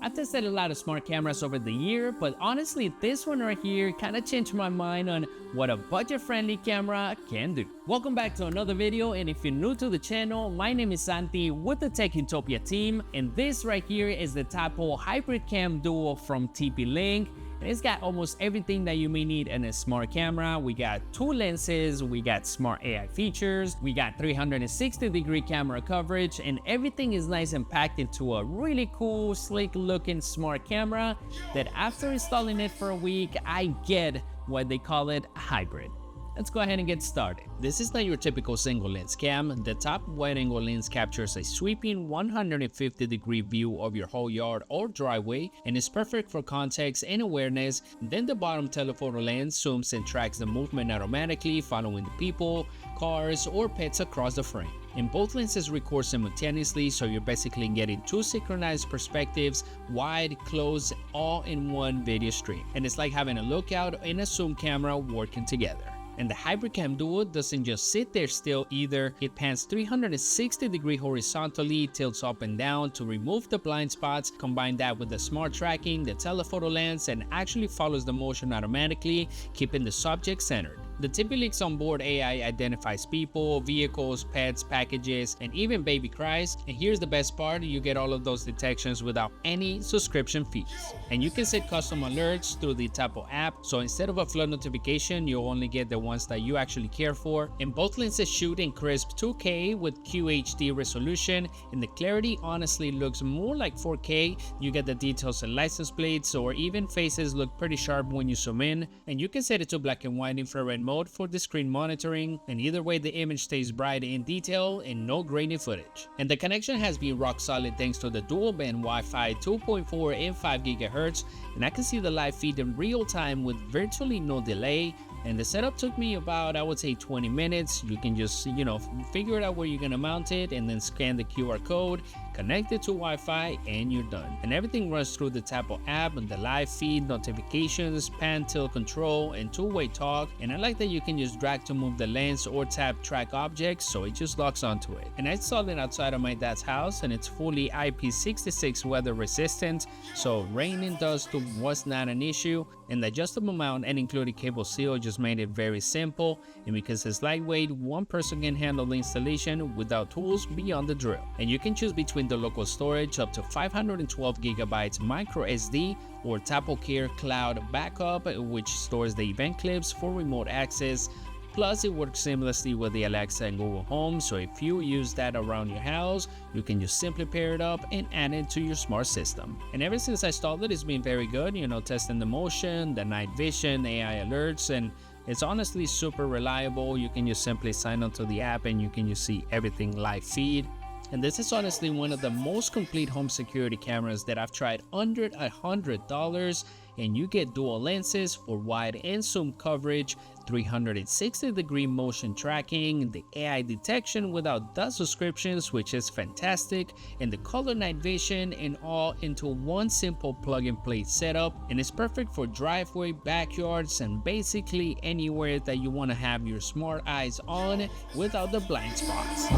I've tested a lot of smart cameras over the year, but honestly this one right here kind of changed my mind on what a budget-friendly camera can do. Welcome back to another video, and if you're new to the channel, my name is Santi with the Tech Utopia team, and this right here is the Tapo Hybrid Cam Duo from TP-Link. And it's got almost everything that you may need in a smart camera. We got 2 lenses, we got smart AI features, we got 360-degree camera coverage, and everything is nice and packed into a really cool, sleek looking smart camera that after installing it for a week, I get why they call it a hybrid. Let's go ahead and get started. This is not your typical single lens cam. The top wide angle lens captures a sweeping 150-degree view of your whole yard or driveway and is perfect for context and awareness. Then the bottom telephoto lens zooms and tracks the movement automatically, following the people, cars, or pets across the frame. And both lenses record simultaneously, so you're basically getting 2 synchronized perspectives, wide, close, all in one video stream. And it's like having a lookout and a zoom camera working together. And the Hybrid Cam Duo doesn't just sit there still either. It pans 360 horizontally, tilts up and down to remove the blind spots. Combine that with the smart tracking, the telephoto lens, and actually follows the motion automatically, keeping the subject centered. The TP-Link's onboard AI identifies people, vehicles, pets, packages, and even baby cries. And here's the best part, you get all of those detections without any subscription fees. And you can set custom alerts through the Tapo app, so instead of a flood notification, you'll only get the ones that you actually care for. And both lenses shoot in crisp 2K with QHD resolution, and the clarity honestly looks more like 4K. You get the details and license plates, or even faces look pretty sharp when you zoom in. And you can set it to black and white infrared mode for the screen monitoring, and either way the image stays bright in detail and no grainy footage. And the connection has been rock solid thanks to the dual band Wi-Fi 2.4 and 5 GHz, and I can see the live feed in real time with virtually no delay. And the setup took me about, I would say, 20 minutes. You can just, figure it out where you're gonna mount it and then scan the QR code, connect it to Wi-Fi, and you're done. And everything runs through the Tapo app and the live feed, notifications, pan tilt control, and 2-way talk. And I like that you can just drag to move the lens or tap track objects, so it just locks onto it. And I installed it outside of my dad's house, and it's fully IP66 weather resistant, so rain and dust was not an issue. And the adjustable mount and included cable seal just made it very simple, and because it's lightweight, one person can handle the installation without tools beyond the drill. And you can choose between the local storage up to 512 GB micro SD or Tapo Care Cloud Backup, which stores the event clips for remote access. Plus, it works seamlessly with the Alexa and Google Home, so if you use that around your house, you can just simply pair it up and add it to your smart system. And ever since I installed it, it's been very good, testing the motion, the night vision, AI alerts, and it's honestly super reliable. You can just simply sign onto the app and you can just see everything live feed. And this is honestly one of the most complete home security cameras that I've tried under $100, and you get dual lenses for wide and zoom coverage, 360-degree motion tracking, the AI detection without dust subscriptions, which is fantastic, and the color night vision, and all into one simple plug-and-play setup. And it's perfect for driveway, backyards, and basically anywhere that you want to have your smart eyes on without the blind spots.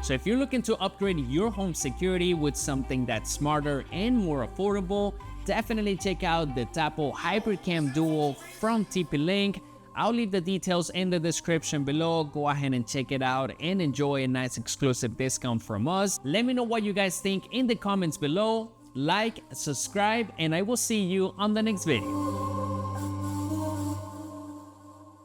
So if you're looking to upgrade your home security with something that's smarter and more affordable, definitely check out the Tapo Cam Duo from TP-Link. I'll leave the details in the description below. Go ahead and check it out and enjoy a nice exclusive discount from us. Let me know what you guys think in the comments below. Like, subscribe, and I will see you on the next video.